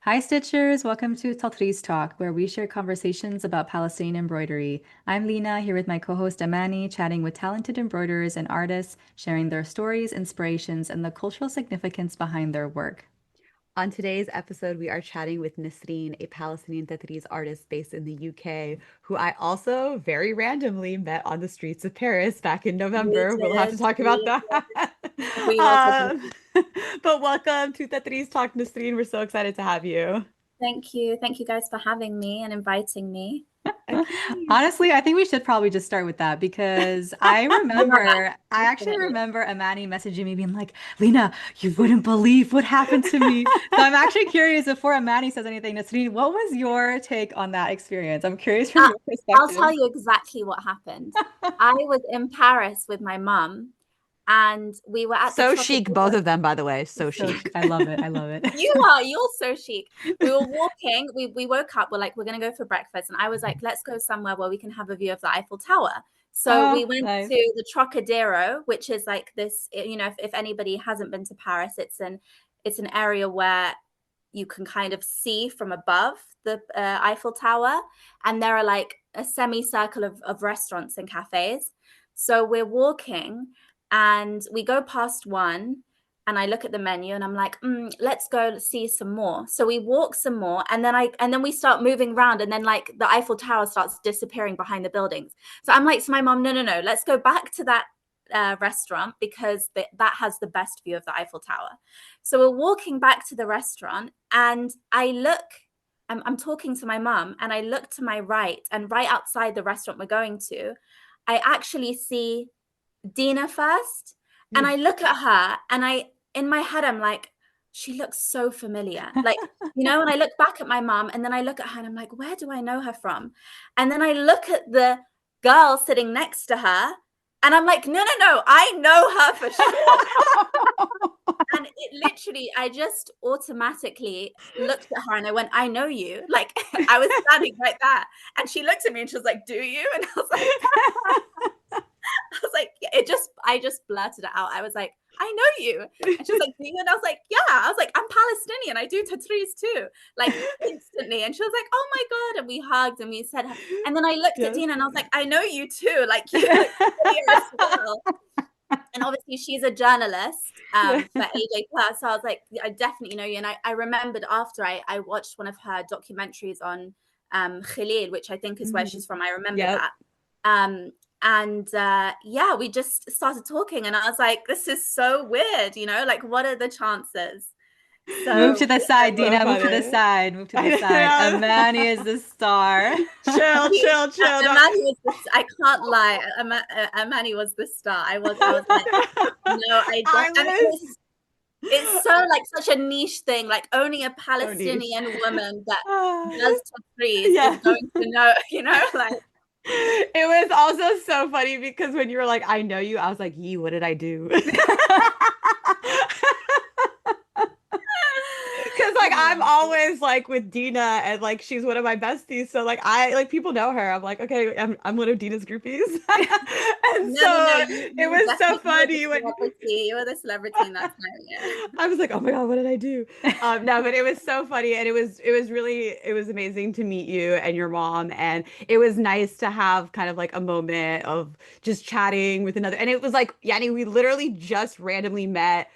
Hi, Stitchers. Welcome to Tatreez Talk, where we share conversations about Palestinian embroidery. I'm Lena, here with my co-host Amanne, chatting with talented embroiderers and artists, sharing their stories, inspirations, and the cultural significance behind their work. On today's episode, we are chatting with Nisreen, a Palestinian Tatreez artist based in the UK, who I also very randomly met on the streets of Paris back in We November. We'll have to did. talk about that. We also did. Um, but welcome to Tatreez Talk, Nisreen. We're so excited to have you. Thank you. Thank you guys for having me and inviting me. Okay. Honestly, I think we should probably just start with that because Yeah, I actually definitely. remember Amani messaging me being like, Lena, you wouldn't believe what happened to me. So I'm actually curious before Amani says anything, Nasreen, what was your take on that experience? I'm curious from Uh, your I'll perspective. tell you exactly what happened. I was in Paris with my mum and we were at the So chic, both Trocadero. of them, by the way. So So chic. I love it. I love it. You're so chic. We were walking, we woke up, we're like, we're gonna go for breakfast. And I was like, let's go somewhere where we can have a view of the Eiffel Tower. So we Oh, went nice. to the Trocadero, which is like this, if anybody hasn't been to Paris, it's an area where you can kind of see from above the Eiffel Tower, and there are like a semicircle of restaurants and cafes. So we're walking, and we go past one, and I look at the menu, and I'm like, let's go see some more. So we walk some more, and then we start moving around, and then like the Eiffel Tower starts disappearing behind the buildings. So I'm like to my mom, no, no, no, let's go back to that restaurant because that has the best view of the Eiffel Tower. So we're walking back to the restaurant, and I'm talking to my mum, and I look to my right, and right outside the restaurant we're going to, I actually see Dina first. And I look at her, and in my head, I'm like, she looks so familiar. Like, and I look back at my mum, and then I look at her, and I'm like, where do I know her from? And then I look at the girl sitting next to her, and I'm like, no, no, no, I know her for sure. And it literally, I just automatically looked at her and I went, I know you. Like, I was standing right there. And she looked at me and she was like, do you? And I was like, yeah, I just blurted it out. I was like, I know you. And she was like, do you? And I was like, yeah. I was like, I'm Palestinian. I do Tatreez too. Like instantly. And she was like, oh my God. And we hugged and we said, and then I looked at Yes. Dina and I was like, I know you too. Like you look familiar as well. And obviously she's a journalist for AJ Plus. So I was like, I definitely know you. And I remembered after I watched one of her documentaries on Khalil, which I think is where Mhm. she's from. I remember Yep. that. Um, and yeah, we just started talking, and I was like, this is so weird, like, what are the chances? Move So to the yeah, side, So Dina. Move to the funny. side. Move to the I side. know. Amani is the star. Chill, chill, chill. No. Amani was I can't lie. Amani was the star. I was like, no, I I mean, was it's so like such a niche thing. Like only a so niche. Palestinian woman that Ah, does Tatreez is yeah. going to know, like It was also so funny because when you were like, I know you, I was like, yee, what did I do? Because like I'm always like with Dina and like she's one of my besties. So like I like people know her. I'm like, okay, I'm one of Dina's groupies. And no, no, no. so You it were was so definitely you were the funny when celebrity. You were the celebrity in that time. Yeah. I was like, oh my God, what did I do? No, but it was so funny and it was amazing to meet you and your mom. And it was nice to have kind of like a moment of just chatting with another. And it was like, Yanni, we literally just randomly met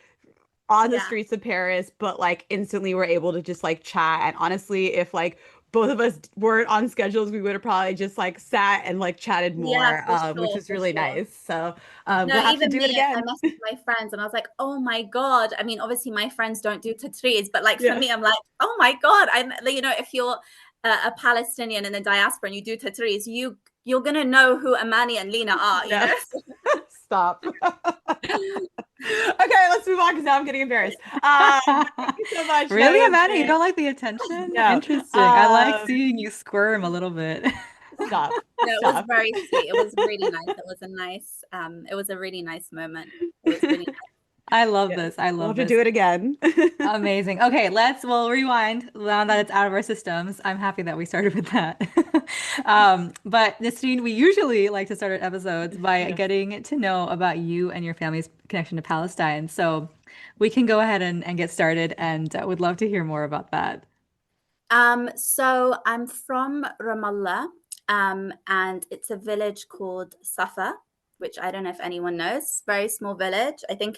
on the Yeah. streets of Paris, but like instantly were able to just like chat. And honestly, if like both of us weren't on schedules, we would have probably just like sat and like chatted Yeah, more, for which sure, was for really sure. nice. So No, we'll have to even do it me, I again. messaged my friends and I was like, oh my God. I mean, obviously my friends don't do tattoos, but like for Yeah. me, I'm like, oh my God. If you're a Palestinian in the diaspora and you do tattoos, you're gonna know who Amani and Lena are. Yes. Stop. Okay, let's move on because now I'm getting embarrassed. But thank you so much. No, Really, it was Amanda? You great. don't like the attention? No. Interesting. I like Um, seeing you squirm a little bit. Stop. No, it was Stop. very sweet. It was really nice. It was a really nice moment. It was really I love Yes. this. I We'll love have to this. do it again. Amazing. Okay, we'll rewind now that it's out of our systems. I'm happy that we started with that. But Nisreen, we usually like to start our episodes by Yes. getting to know about you and your family's connection to Palestine. So we can go ahead and get started and would love to hear more about that. So I'm from Ramallah, and it's a village called Safa, which I don't know if anyone knows. Very small village. I think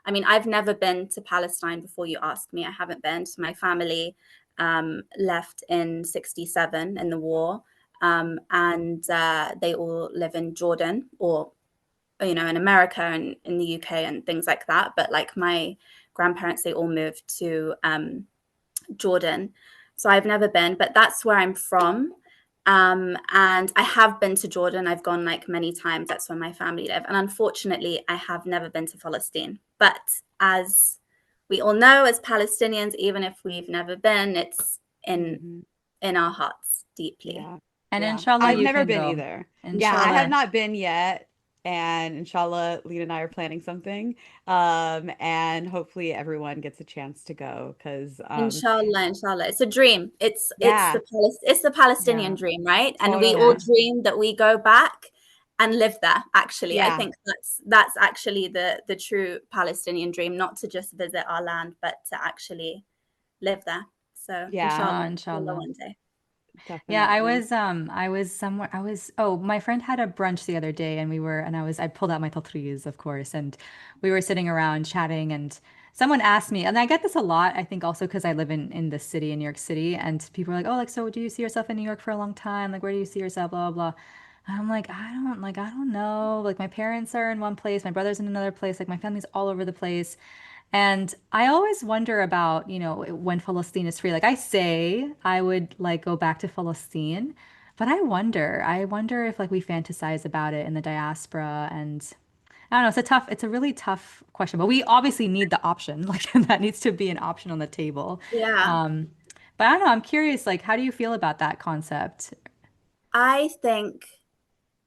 I mean, I've never been to Palestine before you asked me. I haven't been. So my family left in '67 in the war, and they all live in Jordan or, you know, in America and in the UK and things like that. But like my grandparents, they all moved to Jordan. So I've never been, but that's where I'm from. And I have been to Jordan. I've gone like many times. That's where my family live. And unfortunately, I have never been to Palestine. But as we all know, as Palestinians, even if we've never been, it's in our hearts deeply. Yeah. And Yeah. inshallah, I've you never can been go. either. Yeah, I have Inshallah. not been yet. And inshallah, Lena and I are planning something. And hopefully everyone gets a chance to go because Inshallah, inshallah. It's a dream. yeah, It's the Palestinian Yeah, dream, right? And we all totally. yeah. dream that we go back and live there. Actually, I Yeah. think that's actually the true Palestinian dream, not to just visit our land, but to actually live there. So Yeah, inshallah, Oh, inshallah inshallah. one day. Yeah, definitely. I was somewhere oh, my friend had a brunch the other day and I pulled out my Tatreez, of course, and we were sitting around chatting and someone asked me, and I get this a lot, I think also because I live in the city in New York City, and people are like, "Oh, like so do you see yourself in New York for a long time? Like where do you see yourself, blah blah blah." And I'm like, I don't know. Like my parents are in one place, my brother's in another place, like my family's all over the place. And I always wonder about, you know, when Palestine is free. Like I say, I would like go back to Palestine, but I wonder if like we fantasize about it in the diaspora. And I don't know, it's a really tough question, but we obviously need the option. Like that needs to be an option on the table. Yeah, Um, but I don't know, I'm curious, like, how do you feel about that concept? I think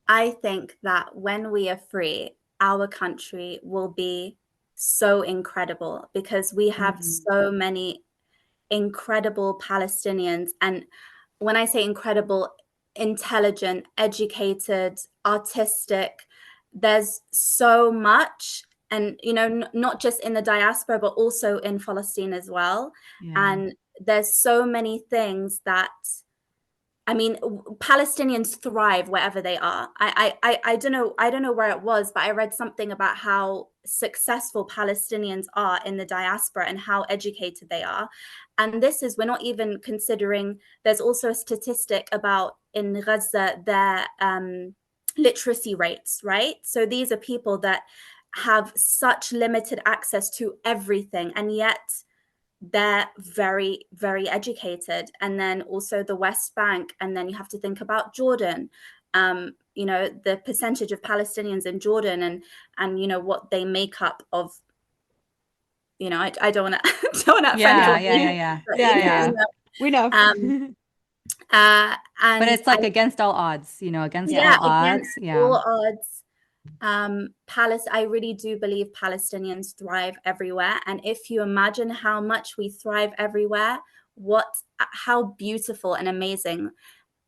I think that when we are free, our country will be so incredible because we have Mhm. so many incredible Palestinians. And when I say incredible, intelligent, educated, artistic, there's so much. And, you know, not just in the diaspora, but also in Palestine as well. Yeah. And there's so many things that I mean, Palestinians thrive wherever they are. I don't know where it was, but I read something about how successful Palestinians are in the diaspora and how educated they are. And this is, we're not even considering, there's also a statistic about in Gaza, their literacy rates, right? So these are people that have such limited access to everything, and yet they're very, very educated. And then also the West Bank, and then you have to think about Jordan. You know, the percentage of Palestinians in Jordan, and you know what they make up of. You know, I don't want to don't want to offend Yeah, your yeah, views, yeah, yeah. but Yeah, yeah, you yeah. Yeah. know, We know. um, But and it's like against all odds, you know, against Yeah. all yeah, against odds. Yeah. all odds, I really do believe Palestinians thrive everywhere. And if you imagine how much we thrive everywhere, how beautiful and amazing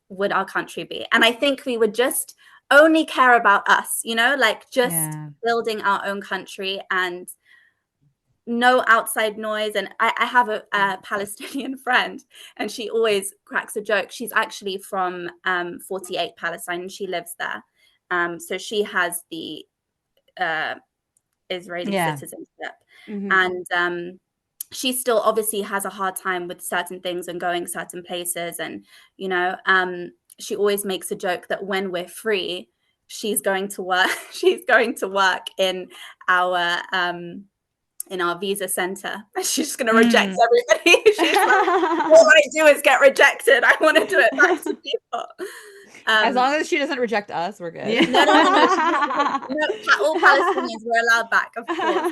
would our country be? And I think we would just only care about us, you know, like just Yeah. building our own country and no outside noise. And I have a Palestinian friend, and she always cracks a joke. She's actually from 48 Palestine, and she lives there. So she has the uh, Israeli Yeah. citizenship. Hmm. And she still obviously has a hard time with certain things and going certain places. And, you know, she always makes a joke that when we're free, she's going to work, she's going to work our in our visa center. She's just going to reject Mm. everybody. She's like, all I do is get rejected. I want to do it back to people. As Um, long as she doesn't reject us, we're good. Yeah. no. No, all Palestinians were allowed back, of course.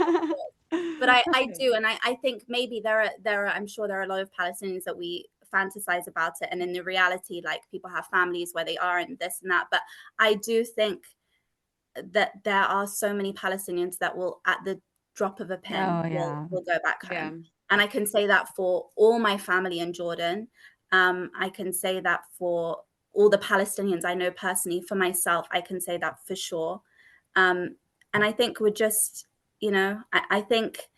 But I do, and I think maybe there are I'm sure there are a lot of Palestinians that we fantasize about it, and in the reality, like people have families where they are and this and that. But I do think that there are so many Palestinians that will, at the drop of a pin, Oh, yeah. will go back Yeah. home. And I can say that for all my family in Jordan. I can say that for all the Palestinians I know personally. For myself, I can say that for sure. And I think we're just, you know, I think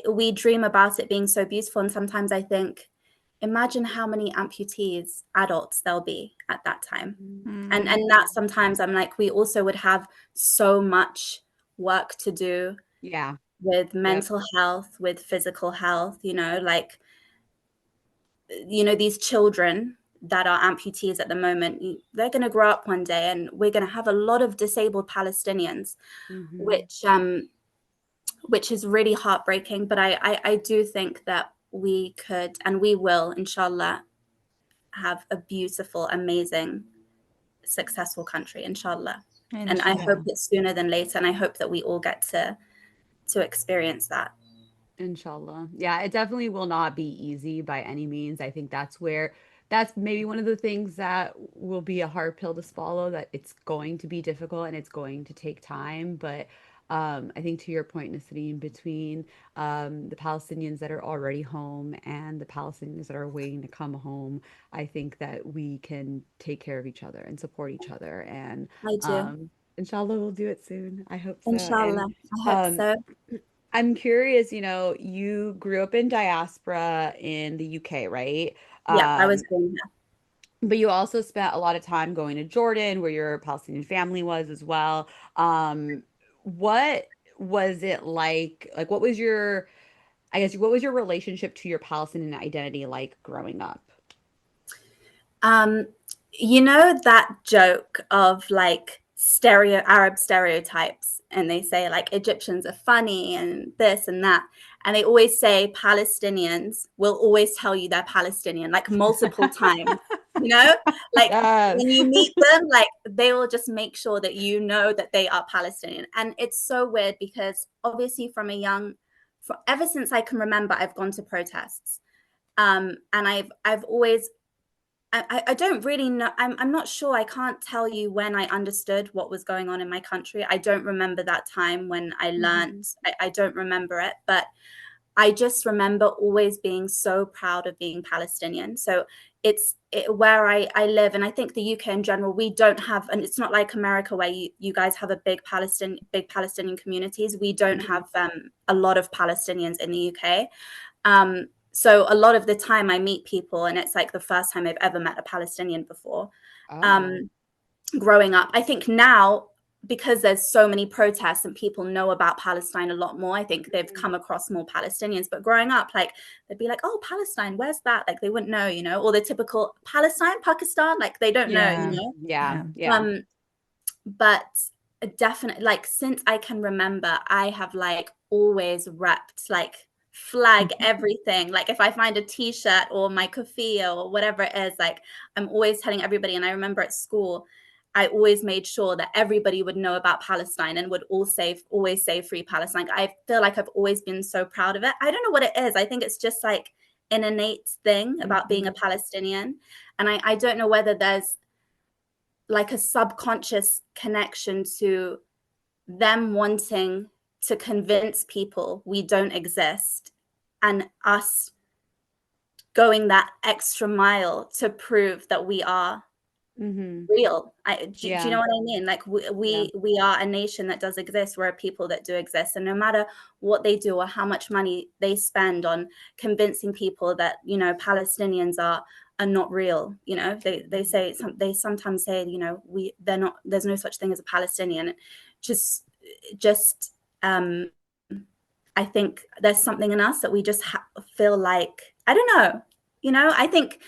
we dream about it being so beautiful, and sometimes I think imagine how many amputees, adults there'll be at that time. Mm. And that sometimes I'm like, we also would have so much work to do Yeah. with Yep. mental health, with physical health, like, these children that are amputees at the moment, they're going to grow up one day and we're going to have a lot of disabled Palestinians, which is really heartbreaking. But I do think that we could, and we will, inshallah, have a beautiful, amazing, successful country, inshallah. And I hope Inshallah. it's sooner than later. And I hope that we all get to experience that. Inshallah. Yeah, it definitely will not be easy by any means. I think that's maybe one of the things that will be a hard pill to swallow, that it's going to be difficult and it's going to take time. But I think to your point, Nisreen, between the Palestinians that are already home and the Palestinians that are waiting to come home, I think that we can take care of each other and support each other. And I do. inshallah, we'll do it soon. I hope so. And Inshallah. I hope um, so. I'm curious, you grew up in diaspora in the UK, right? Yeah, I was Um, born here. but you also spent a lot of time going to Jordan, where your Palestinian family was as well. What was it like? Like, what was your relationship to your Palestinian identity like growing up? Um, that joke of like Arab stereotypes, and they say like Egyptians are funny and this and that. And they always say Palestinians will always tell you they're Palestinian, like multiple times, you know? Like Yes. when you meet them, like they will just make sure that you know that they are Palestinian. And it's so weird because obviously ever since I can remember, I've gone to protests. And I've always I don't really know. I'm not sure. I can't tell you when I understood what was going on in my country. I don't remember that time when I learned. I don't remember it, but I just remember always being so proud of being Palestinian. So where I live, and I think the UK in general, we don't have, and it's not like America where you guys have a big Palestinian communities. We don't have a lot of Palestinians in the UK. So a lot of the time I meet people and it's like the first time I've ever met a Palestinian before. Oh. Growing up, I think now, because there's so many protests and people know about Palestine a lot more, I think they've come across more Palestinians. But growing up, like they'd be like, oh, Palestine, where's that? Like they wouldn't know, or the typical Palestine, Pakistan, like they don't know, Yeah. Yeah. Yeah. Yeah. But definitely, like since I can remember, I have like always repped like flag everything. Like if I find a t-shirt or my keffiyeh or whatever it is, like I'm always telling everybody. And I remember at school, I always made sure that everybody would know about Palestine and would always say free Palestine. I feel like I've always been so proud of it. I don't know what it is. I think it's just like an innate thing about being a Palestinian. And I don't know whether there's like a subconscious connection to them wanting to convince people we don't exist and us going that extra mile to prove that we are real. Do you Yeah. know what I mean? Like Yeah. we are a nation that does exist. We're a people that do exist, and no matter what they do or how much money they spend on convincing people that Palestinians are not real. They sometimes say they're not. There's no such thing as a Palestinian. Just I think there's something in us that we just feel like, I don't know. I think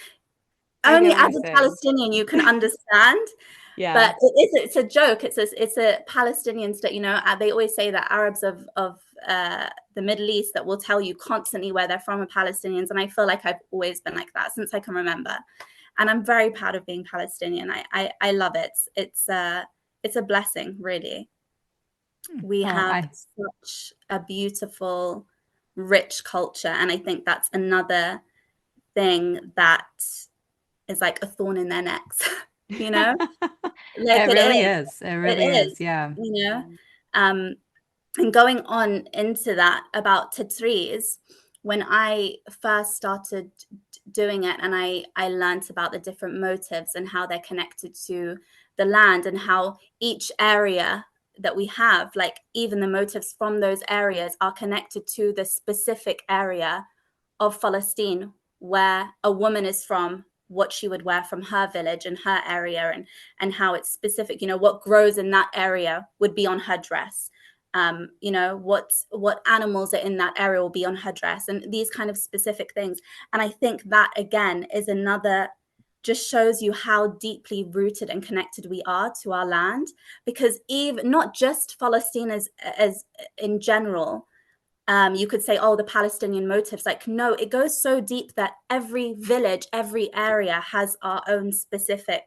I only get what you're as a saying. Palestinian you can understand. Yeah. But it's a joke. It's a Palestinian state. They always say that Arabs of the Middle East that will tell you constantly where they're from are Palestinians, and I feel like I've always been like that since I can remember. And I'm very proud of being Palestinian. I love it. It's a blessing, really. We Well, have such a beautiful, rich culture, and I think that's another thing that is like a thorn in their necks. you know like it it really is is. It it really is. is Yeah. you know um and going on into that about Tatreez, when I first started doing it, and I learned about the different motives and how they're connected to the land, and how each area that we have, like even the motives from those areas are connected to the specific area of Palestine where a woman is from, what she would wear from her village and her area, and how it's specific, what grows in that area would be on her dress. What animals are in that area will be on her dress, and these kind of specific things. And I think that again is another, just shows you how deeply rooted and connected we are to our land, because even not just Palestine as in general. You could say, oh, the Palestinian motifs. Like, no, it goes so deep that every village, every area has our own specific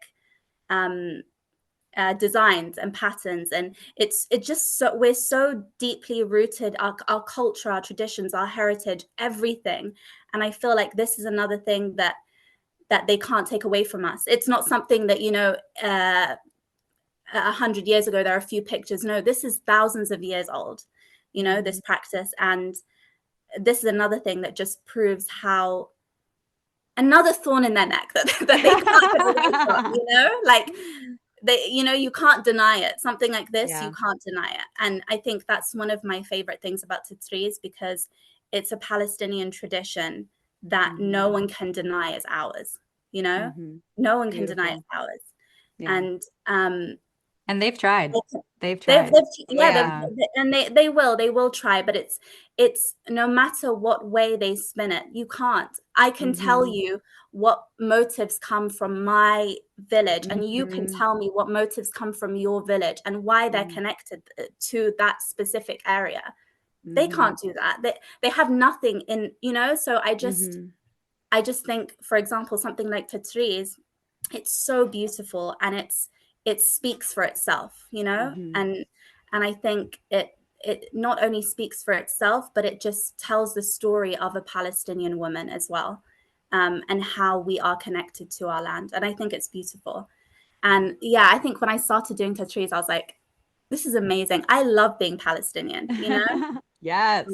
designs and patterns, and it's just so, we're so deeply rooted, our culture, our traditions, our heritage, everything. And I feel like this is another thing that they can't take away from us. It's not something that 100 years ago there are a few pictures. No, this is thousands of years old, this practice. And this is another thing that just proves how, another thorn in their neck that they can't get away from, like you can't deny it. Something like this, you can't deny it. And I think that's one of my favorite things about Tatreez, because it's a Palestinian tradition that no one can deny is ours. No one can deny it's ours. And they've tried. They've they will try, but it's no matter what way they spin it, you can't. I can tell you what motives come from my village, and you can tell me what motives come from your village and why they're connected to that specific area. They can't do that. They have nothing in, so I just think, for example, something like Tatreez, it's so beautiful, and it speaks for itself, and I think it not only speaks for itself, but it just tells the story of a Palestinian woman as well, and how we are connected to our land. And I think it's beautiful. And yeah, I think when I started doing Tatreez, I was like, this is amazing. I love being Palestinian, Yes.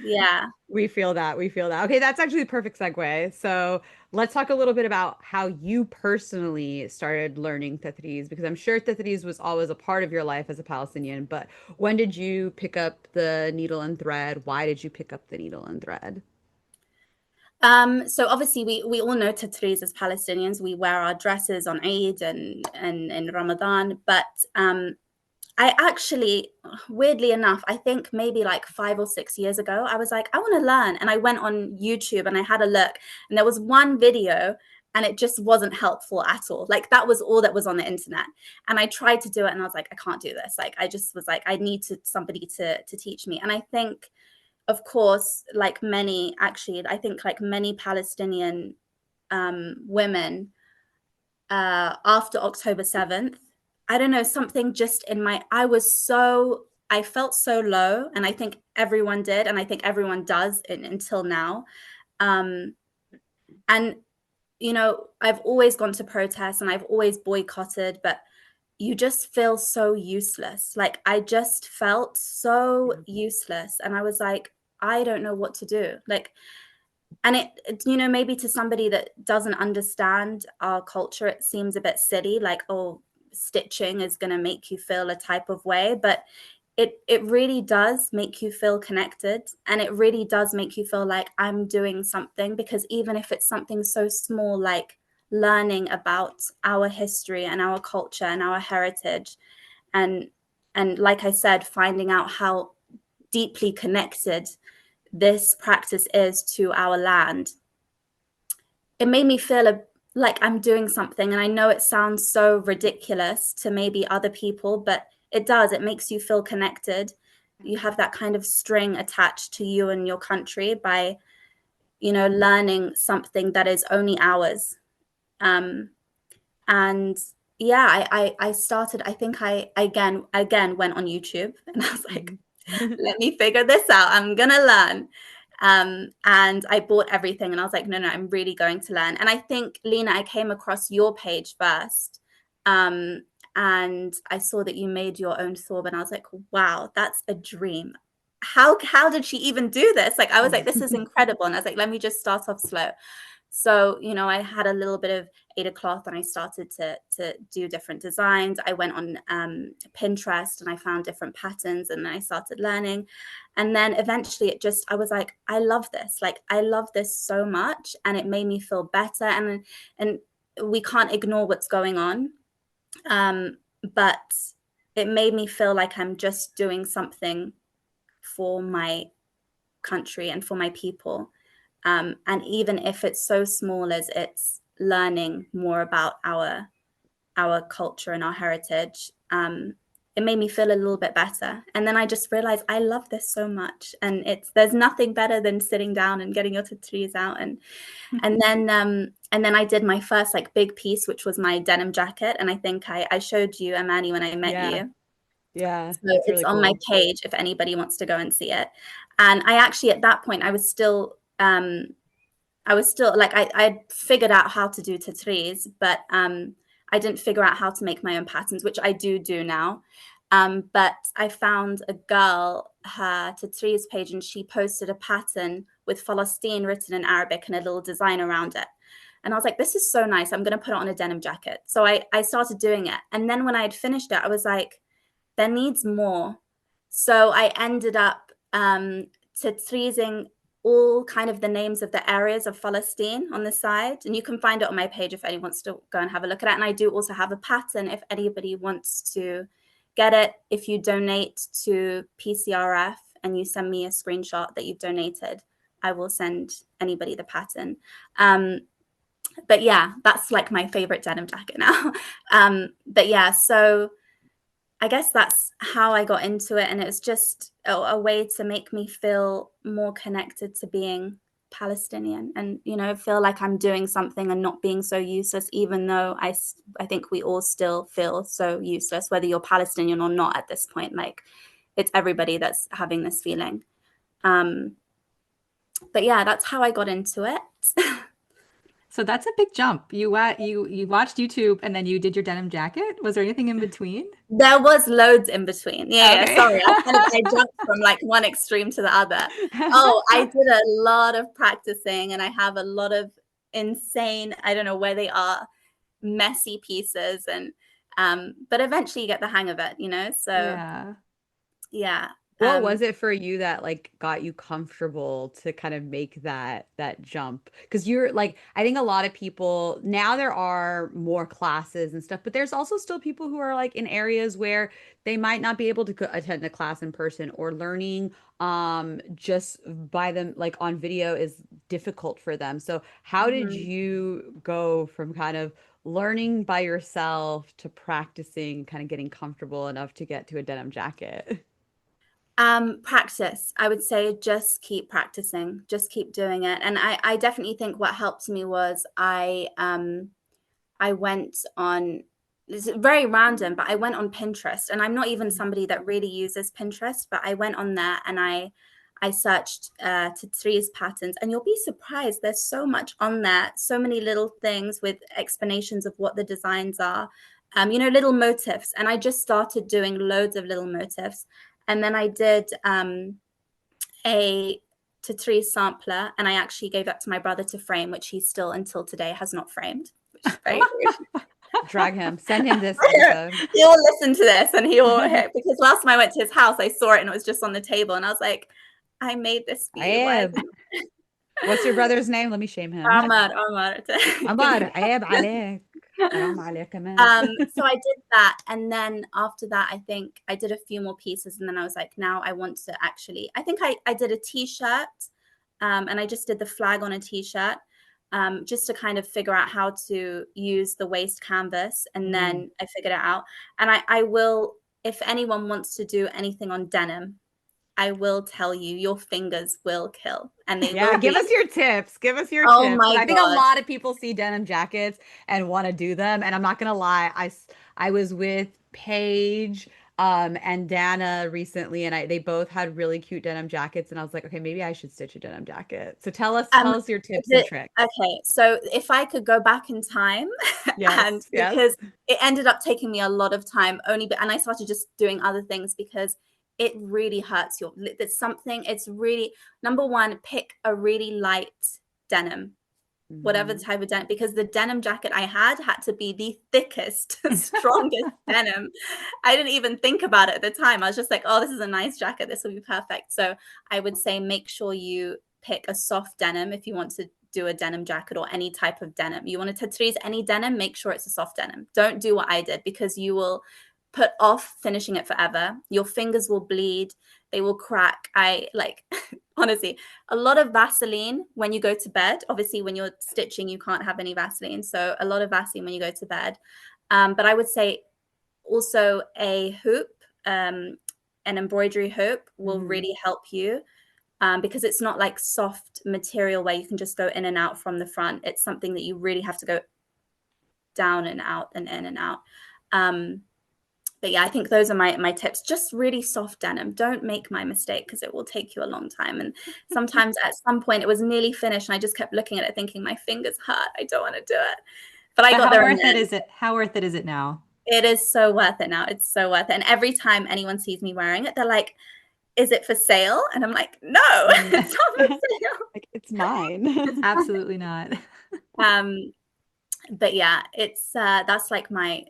Yeah. We feel that. Okay, that's actually the perfect segue. So let's talk a little bit about how you personally started learning Tatreez, because I'm sure Tatreez was always a part of your life as a Palestinian, but when did you pick up the needle and thread? Why did you pick up the needle and thread? So obviously we all know Tatreez as Palestinians. We wear our dresses on Eid and in Ramadan, but I actually, weirdly enough, I think maybe like 5 or 6 years ago, I was like, I want to learn. And I went on YouTube and I had a look, and there was one video, and it just wasn't helpful at all. Like, that was all that was on the internet. And I tried to do it, and I was like, I can't do this. Like, I just was like, I need somebody to teach me. And I think, of course, like many Palestinian women, after October 7th, I don't know, something just in I felt so low, and I think everyone did, and I think everyone does until now. And, I've always gone to protests and I've always boycotted, but you just feel so useless. Like, I just felt so useless. And I was like, I don't know what to do. Like, and it maybe to somebody that doesn't understand our culture, it seems a bit silly, like, oh, stitching is going to make you feel a type of way, but it really does make you feel connected, and it really does make you feel like I'm doing something, because even if it's something so small, like learning about our history and our culture and our heritage, and like I said, finding out how deeply connected this practice is to our land, it made me feel like I'm doing something. And I know it sounds so ridiculous to maybe other people, but it does. It makes you feel connected. You have that kind of string attached to you and your country by, learning something that is only ours. And yeah, I started, I think I again went on YouTube, and I was like, let me figure this out. I'm going to learn. And I bought everything, and I was like, no, I'm really going to learn. And I think, Lena, I came across your page first. And I saw that you made your own thobe, and I was like, wow, that's a dream. How did she even do this? Like, I was like, this is incredible. And I was like, let me just start off slow. So, you know, I had a little bit of Ada cloth and I started to do different designs. I went on Pinterest and I found different patterns and I started learning. And then eventually I was like, I love this. Like, I love this so much. And it made me feel better. And we can't ignore what's going on. But it made me feel like I'm just doing something for my country and for my people. And even if it's so small as it's learning more about our culture and our heritage, it made me feel a little bit better. And then I just realized I love this so much, and there's nothing better than sitting down and getting your tattoos out. And then I did my first like big piece, which was my denim jacket. And I think I showed you, Amanne, when I met you. Yeah, So that's it's really on cool. my page if anybody wants to go and see it. And I actually, at that point, I was still like, I figured out how to do Tatreez, but I didn't figure out how to make my own patterns, which I do now. But I found a girl, her Tatreez page, and she posted a pattern with Palestine written in Arabic and a little design around it. And I was like, this is so nice. I'm going to put it on a denim jacket. So I started doing it. And then when I had finished it, I was like, there needs more. So I ended up Tatreezing all kind of the names of the areas of Palestine on the side. And you can find it on my page if anyone wants to go and have a look at it. And I do also have a pattern if anybody wants to get it. If you donate to PCRF and you send me a screenshot that you've donated, I will send anybody the pattern. But yeah, that's like my favorite denim jacket now. But yeah, so I guess that's how I got into it. And it was just a way to make me feel more connected to being Palestinian and, you know, feel like I'm doing something and not being so useless, even though I think we all still feel so useless, whether you're Palestinian or not at this point. Like, it's everybody that's having this feeling. But yeah, that's how I got into it. So that's a big jump. You watched YouTube and then you did your denim jacket. Was there anything in between? There was loads in between. Yeah, Okay. sorry. I jumped from like one extreme to the other. Oh, I did a lot of practicing and I have a lot of insane, I don't know where they are, messy pieces. And but eventually you get the hang of it, you know? So yeah. What was it for you that like got you comfortable to kind of make that jump? Because you're like, I think a lot of people now, there are more classes and stuff, but there's also still people who are like in areas where they might not be able to attend a class in person, or learning just by them like on video is difficult for them. So how did you go from kind of learning by yourself to practicing, kind of getting comfortable enough to get to a denim jacket? Practice. I would say just keep practicing, just keep doing it. And I definitely think what helped me was I went on, it's very random, but I went on Pinterest, and I'm not even somebody that really uses Pinterest, but I went on there and I searched Tatreez patterns, and you'll be surprised. There's so much on there, so many little things with explanations of what the designs are, you know, little motifs. And I just started doing loads of little motifs. And then I did a Tatreez sampler, and I actually gave that to my brother to frame, which he still until today has not framed, which is very rude. Drag him, send him this episode. He'll listen to this and he'll hit, because last time I went to his house, I saw it and it was just on the table, and I was like, I made this for you. What's your brother's name? Let me shame him. Amar. Amar, عيب عليك. حرام عليك كمان. So I did that, and then after that, I think I did a few more pieces, and then I was like, now I want to actually, I think I did a t-shirt, and I just did the flag on a t-shirt, just to kind of figure out how to use the waist canvas, and then I figured it out. And I will, if anyone wants to do anything on denim, I will tell you, your fingers will kill, and they will give be. us your tips. Give us your Oh tips. my I think a God. lot of people see denim jackets and want to do them. And I'm not gonna lie, I was with Paige and Dana recently, and they both had really cute denim jackets, and I was like, okay, maybe I should stitch a denim jacket. So tell us your tips and tricks. Okay, so if I could go back in time, and because it ended up taking me a lot of time, and I started just doing other things because it really hurts it's really, number one, pick a really light denim. whatever Mhm. type of denim, because the denim jacket I had to be the thickest, strongest denim. I didn't even think about it at the time. I was just like, oh, this is a nice jacket. This will be perfect. So I would say make sure you pick a soft denim if you want to do a denim jacket or any type of denim. You want to Tatreez any denim, make sure it's a soft denim. Don't do what I did, because you will put off finishing it forever. Your fingers will bleed. They will crack. I like, honestly, a lot of Vaseline when you go to bed. Obviously, when you're stitching, you can't have any Vaseline. So a lot of Vaseline when you go to bed. But I would say also a hoop, an embroidery hoop will Mhm. really help you, because it's not like soft material where you can just go in and out from the front. It's something that you really have to go down and out and in and out. But yeah, I think those are my tips. Just really soft denim. Don't make my mistake, because it will take you a long time. And sometimes at some point it was nearly finished and I just kept looking at it thinking my fingers hurt. I don't want to do it. But I But got how there in worth the it end. is it? How worth it is it now? It is so worth it now. It's so worth it. And every time anyone sees me wearing it, they're like, is it for sale? And I'm like, no, Mm. it's not for sale. Like, it's mine. Absolutely not. Um, but yeah, it's that's like my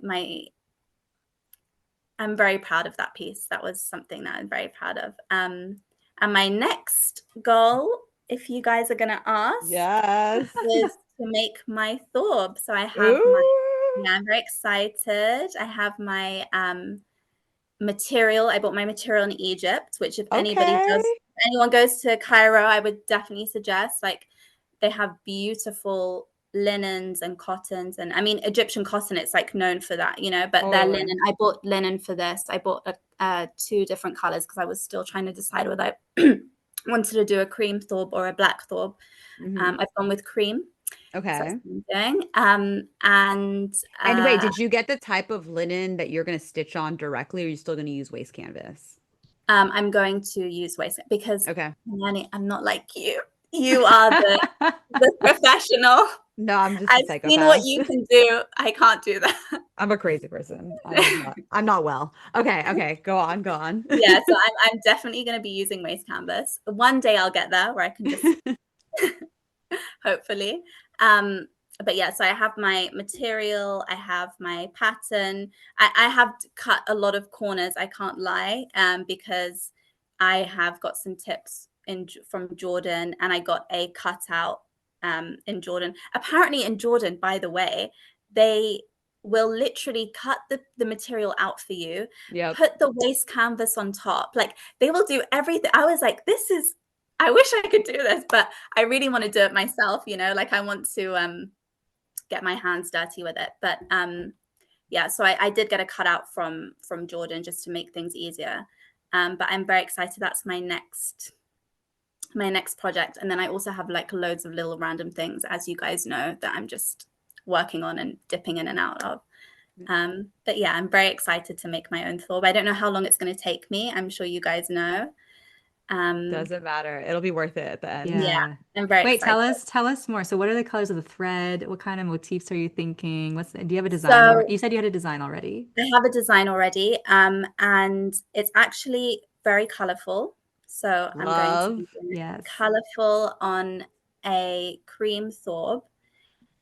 I'm very proud of that piece. That was something that I'm very proud of. And my next goal, if you guys are gonna ask, Yes. is to make my thobe. So I have my, Ooh. yeah, I'm very excited. I have my material. I bought my material in Egypt, which if Okay. anyone goes to Cairo, I would definitely suggest. Like, they have beautiful linens and cottons, and I mean Egyptian cotton, it's like known for that, but their Totally. linen, I bought linen for this. I bought two different colors because I was still trying to decide whether I wanted to do a cream thobe or a black thobe. Mhm. I've gone with cream, so that's Okay. what I'm doing. And And wait, did you get the type of linen that you're gonna stitch on directly, or are you still gonna use waste canvas? I'm going to use waist because, Okay. Manny, I'm not like you. You are the professional. No, I'm just a I've seen what psychopath. you can do. I can't do that. I'm a crazy person. I'm not well. Okay, okay. Go on, go on. Yeah, so I'm definitely going to be using waist canvas. One day I'll get there where I can just hopefully. Um, but yeah, so I have my material, I have my pattern. I have cut a lot of corners, I can't lie, because I have got some tips from Jordan, and I got a cutout in Jordan. Apparently in Jordan, by the way, they will literally cut the material out for you, Yep. put the waist canvas on top. Like, they will do everything. I was like, I wish I could do this, but I really want to do it myself, like I want to get my hands dirty with it. But yeah, so I did get a cutout from Jordan just to make things easier. But I'm very excited. That's my next project. And then I also have like loads of little random things, as you guys know, that I'm just working on and dipping in and out of. But yeah, I'm very excited to make my own thobe. I don't know how long it's going to take me. I'm sure you guys know. Doesn't matter. It'll be worth it at the end. Yeah, Yeah. I'm very Wait, excited. tell us more. So what are the colors of the thread? What kind of motifs are you thinking? Do you have a design So already? You said you had a design already. I have a design already, and it's actually very colorful. So I'm going to Love. be doing it Yes. colorful on a cream thobe.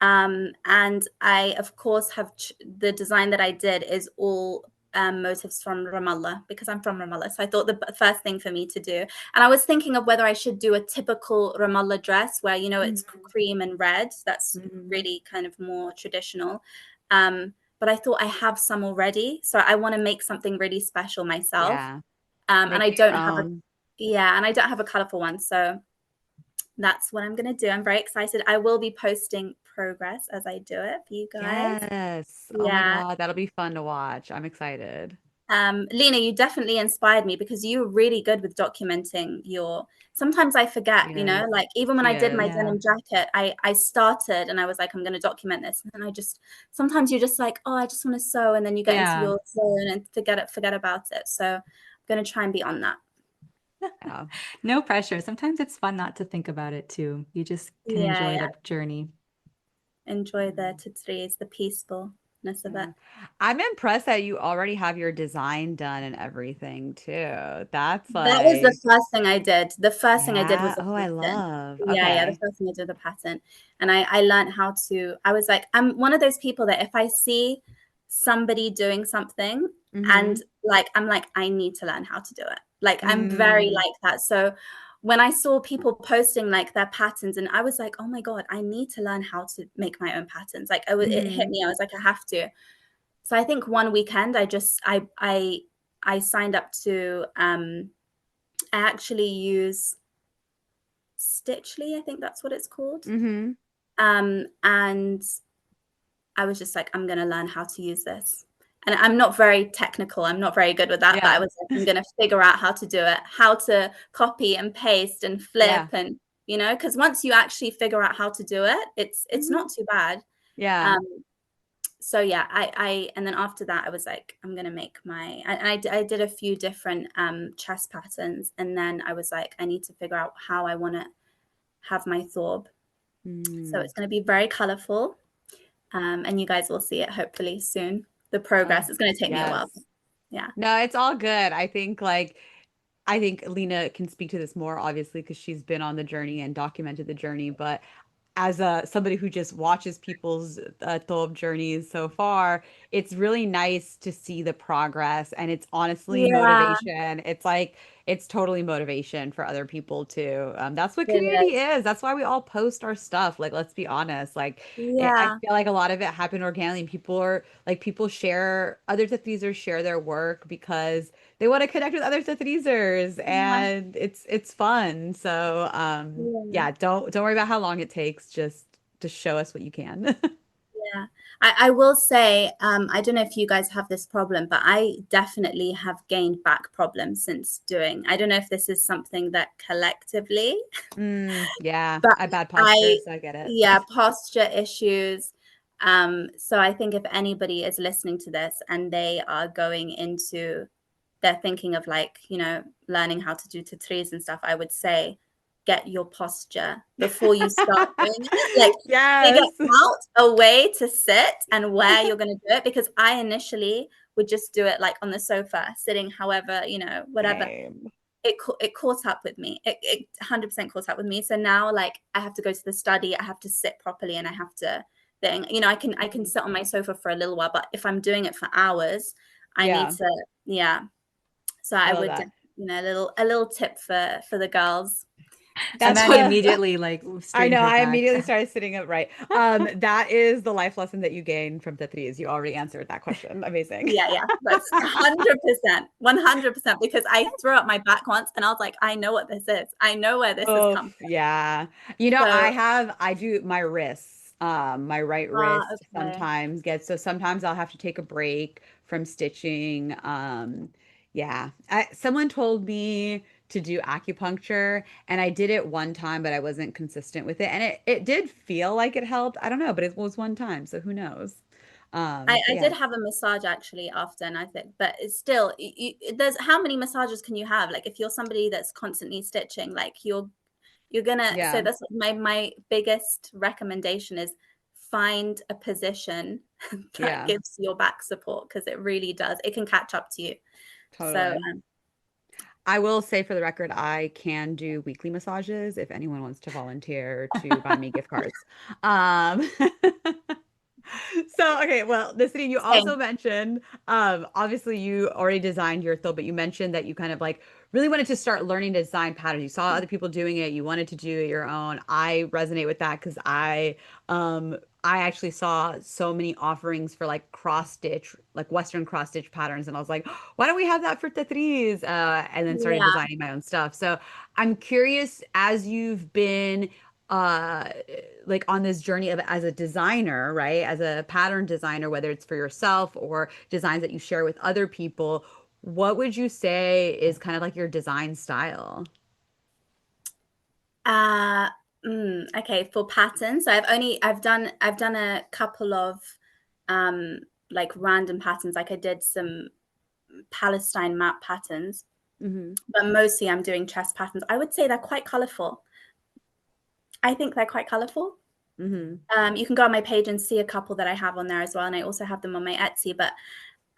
And I, of course, have the design that I did is all motifs from Ramallah, because I'm from Ramallah. So I thought the first thing for me to do, and I was thinking of whether I should do a typical Ramallah dress where, it's cream and red. That's Mhm. really kind of more traditional. But I thought I have some already. So I want to make something really special myself. Yeah. And Make I it your don't have own. and I don't have a colorful one. So that's what I'm going to do. I'm very excited. I will be posting progress as I do it for you guys. Yes. Oh my Yeah. God, that'll be fun to watch. I'm excited. Lena, you definitely inspired me, because you're really good with documenting sometimes I forget, She is. like even when She I did my is. Yeah. denim jacket, I started and I was like, I'm going to document this. And then sometimes you're just like, oh, I just want to sew. And then you get into Yeah. your zone and forget about it. So I'm going to try and be on that. Yeah. No pressure. Sometimes it's fun not to think about it too. You just can Yeah. enjoy Yeah. the journey. Enjoy the Tatreez, the peacefulness of it. Yeah. I'm impressed that you already have your design done and everything too. That's That was the like, first thing I did. The first thing I did was yeah. a Oh, I pattern. love. Yeah, the Okay. first thing I did was a pattern. And I learned how to, I was like, I'm one of those people that if I see somebody doing something and Mm-hmm. like, I'm like, I need to learn how to do it. Like, I'm very Mm, like that. So when I saw people posting like their patterns, and I was like, oh my God, I need to learn how to make my own patterns. Like, it hit mm-hmm. me. I was like, I have to. So I think one weekend I signed up to I actually use Stitchly, I think that's what it's called. Mm-hmm. And I was just like, I'm going to learn how to use this. And I'm not very technical. I'm not very good with that, but I Yeah. was like, I'm going to figure out how to do it, how to copy and paste and flip Yeah. and, because once you actually figure out how to do it, it's Mm-hmm. not too bad. Yeah. Um, so yeah, and then after that, I was like, I'm gonna make I did a few different chest patterns, and then I was like, I need to figure out how I want to have my thobe. So Mm. it's going to be very colorful, and you guys will see it hopefully soon. The Oh, progress is going to take me a while. yes. Yeah. No, it's all good. I think Lena can speak to this more obviously because she's been on the journey and documented the journey, but as a somebody who just watches people's Thobe journeys so far, it's really nice to see the progress, and it's honestly Yeah, motivation. It's like it's totally motivation for other people too. That's what it community is. is. That's why we all post our stuff. Like, let's be honest. Like, I Yeah. feel like a lot of it happened organically. And people are like people share other Tathreezers share their work because they want to connect with other Tathreezers, Yeah. and it's fun. So Yeah. yeah, don't worry about how long it takes. Just show us what you can. Yeah, I will say, I don't know if you guys have this problem, but I definitely have gained back problems since doing. I don't know if this is something that collectively, Yeah, but I bad posture, I, so I get it. yeah, posture issues. So I think if anybody is listening to this and they are going into, they're thinking of like, learning how to do tatreez and stuff, I would say get your posture before you start doing it. Like figure Yes. out a way to sit and where you're going to do it. Because I initially would just do it like on the sofa, sitting however, whatever. Same. It caught up with me. It 100% caught up with me. So now like I have to go to the study, I have to sit properly, and I have to thing. I can Mhm. sit on my sofa for a little while, but if I'm doing it for hours, I need Yeah, to, yeah. So I I love would, that. a little tip for the girls. That's Amani the immediately like I straightened know. her I back. immediately started sitting up right. That is the life lesson that you gain from Tatreez. You already answered that question. Amazing. Yeah, that's 100%, 100%. Because I threw up my back once, and I was like, I know what this is. I know where this has Oh, come from. yeah. So, I do my wrists. My right wrist okay, sometimes I'll have to take a break from stitching. Yeah. Someone told me to do acupuncture, and I did it one time, but I wasn't consistent with it. And it did feel like it helped. I don't know, but it was one time, so who knows? But I yeah. did have a massage actually after, and I think, but it's still, there's how many massages can you have? Like if you're somebody that's constantly stitching, like you're gonna, so Yeah. that's my biggest recommendation is find a position that Yeah. gives your back support, because it really does, it can catch up to you. So Totally. I will say for the record, I can do weekly massages if anyone wants to volunteer to buy me gift cards. Um, so okay, well, Nisreen, you also same. mentioned, obviously you already designed your thobe, but you mentioned that you kind of like really wanted to start learning to design patterns. You saw other people doing it, you wanted to do it your own. I resonate with that because I actually saw so many offerings for like cross stitch, like Western cross stitch patterns, and I was like, why don't we have that for Tatreez? And then started Yeah. designing my own stuff. So I'm curious, as you've been uh like on this journey of as a designer, right? As a pattern designer, whether it's for yourself or designs that you share with other people, what would you say is kind of like your design style? uh okay, for patterns, so I've done a couple of um like random patterns. Like I did some Palestine map patterns, Hmm. but mostly I'm doing chest patterns. I would say they're quite colorful. I think they're quite colorful. Hmm. You can go on my page and see a couple that I have on there as well, and I also have them on my Etsy. But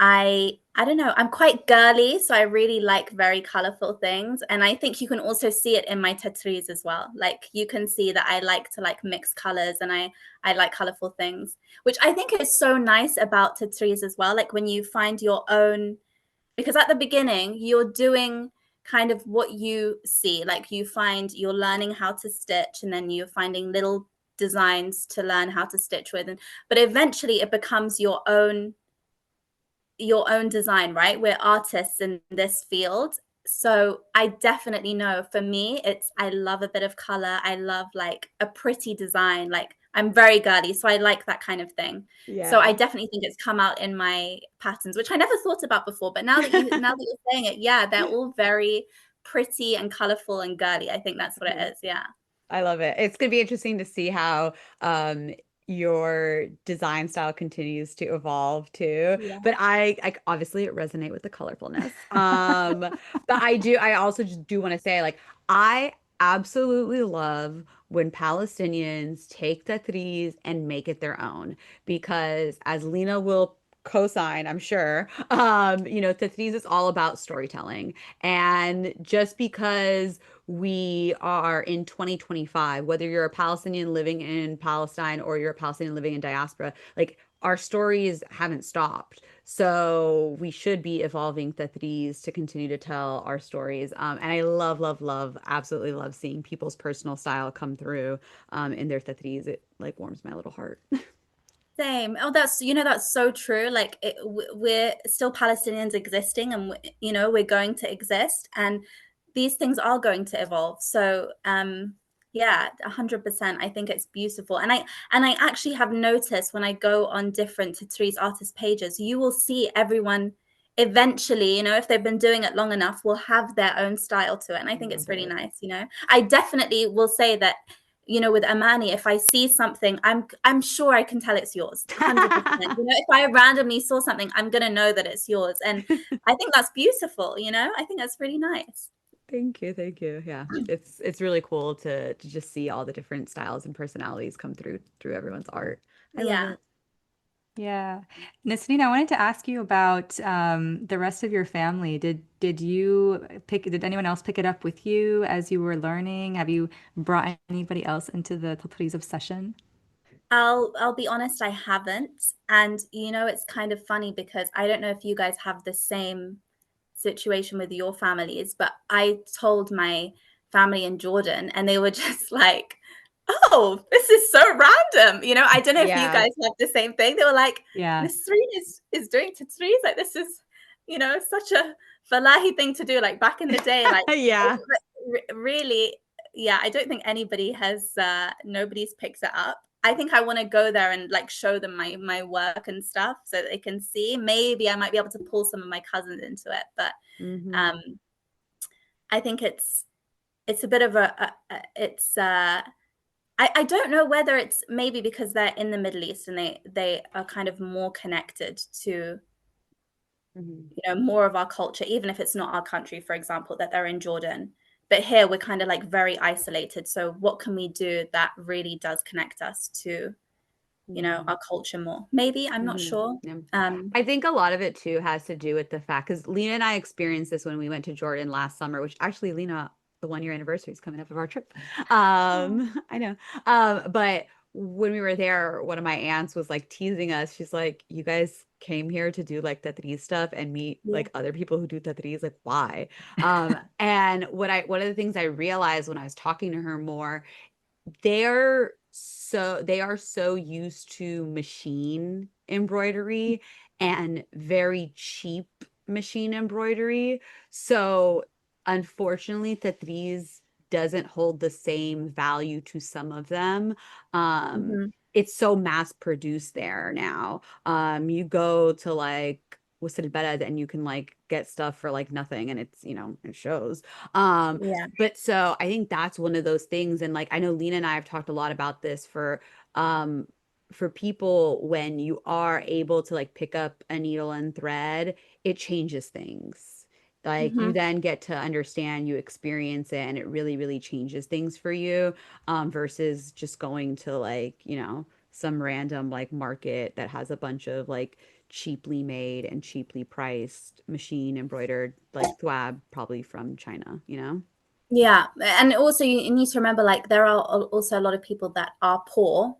I don't know, I'm quite girly, so I really like very colorful things, and I think you can also see it in my Tatreez as well. Like you can see that I like to like mix colors, and I like colorful things, which I think is so nice about Tatreez as well. Like when you find your own, because at the beginning you're doing kind of what you see, like you're learning how to stitch, and then you're finding little designs to learn how to stitch with, and but eventually it becomes your own design, right? We're artists in this field. So I definitely know for me, I love a bit of color. I love like a pretty design. Like I'm very girly, so I like that kind of thing. So I Yeah. definitely think it's come out in my patterns, which I never thought about before. But now that you're saying it, yeah, they're all very pretty and colorful and girly. I think that's what it is. Yeah. I love it. It's going to be interesting to see how your design style continues to evolve too. Yeah. But I obviously resonate with the colorfulness. But I also just do want to say, like, I absolutely love when Palestinians take the Tatreez and make it their own, because as Lena will co-sign, I'm sure, Tatreez is all about storytelling. And just because we are in 2025, whether you're a Palestinian living in Palestine or you're a Palestinian living in diaspora, like our stories haven't stopped. So we should be evolving Tatreez to continue to tell our stories. And I love, love, love, absolutely love seeing people's personal style come through in their Tatreez. It like warms my little heart. Same. Oh, that's so true. Like we're still Palestinians existing, and we're going to exist, and these things are going to evolve. So, yeah, 100%. I think it's beautiful, and I actually have noticed when I go on different Tatreez artist pages, you will see everyone eventually, if they've been doing it long enough, will have their own style to it, and I think Love it's really it. nice. I definitely will say that with Amanne, if I see something, I'm sure I can tell it's yours, 100%. If I randomly saw something, I'm gonna know that it's yours, and I think that's beautiful. I think that's really nice. Thank you, thank you. Yeah, it's really cool to just see all the different styles and personalities come through everyone's art. I love Yeah. it. Yeah. Nisreen, I wanted to ask you about the rest of your family. Did anyone else pick it up with you as you were learning? Have you brought anybody else into the Tatreez obsession? I'll be honest, I haven't. And it's kind of funny because I don't know if you guys have the same situation with your families, but I told my family in Jordan and they were just like, "Oh, this is so random." I don't know if you Yeah. guys have the same thing. They were like, Yeah. "Nisreen is doing Tatreez, like this is, such a Falahi thing to do like back in the day." Like Yeah. really, yeah, I don't think nobody's picked it up. I think I want to go there and like show them my work and stuff so that they can see. Maybe I might be able to pull some of my cousins into it, but Hmm. um, I think it's a bit of it's I don't know whether it's maybe because they're in the Middle East and they are kind of more connected to Hmm. more of our culture, even if it's not our country, for example, that they're in Jordan. But here we're kind of like very isolated. So what can we do that really does connect us to, Hmm. our culture more? Maybe, I'm not Hmm. sure. Yeah. Um, I think a lot of it too has to do with the fact, because Lena and I experienced this when we went to Jordan last summer, which actually, Lena, the 1 year anniversary is coming up of our trip. I know. But when we were there, one of my aunts was like teasing us. She's like, "You guys came here to do like Tatreez stuff and meet yeah. like other people who do Tatreez. Like, why?" And one of the things I realized when I was talking to her more, they are so used to machine embroidery and very cheap machine embroidery. So unfortunately, Tatreez doesn't hold the same value to some of them. Mhm. It's so mass produced there now. You go to like Wissed Beled and you can like get stuff for like nothing, and it's, it shows. Um, Yeah. but so I think that's one of those things. And like I know Lena and I have talked a lot about this um for people, when you are able to like pick up a needle and thread, it changes things. Like you Mhm. then get to understand, you experience it, and it really, really changes things for you, versus just going to like, some random like market that has a bunch of like cheaply made and cheaply priced machine embroidered like thwab, probably from China, you know? Yeah, and also you need to remember, like, there are also a lot of people that are poor.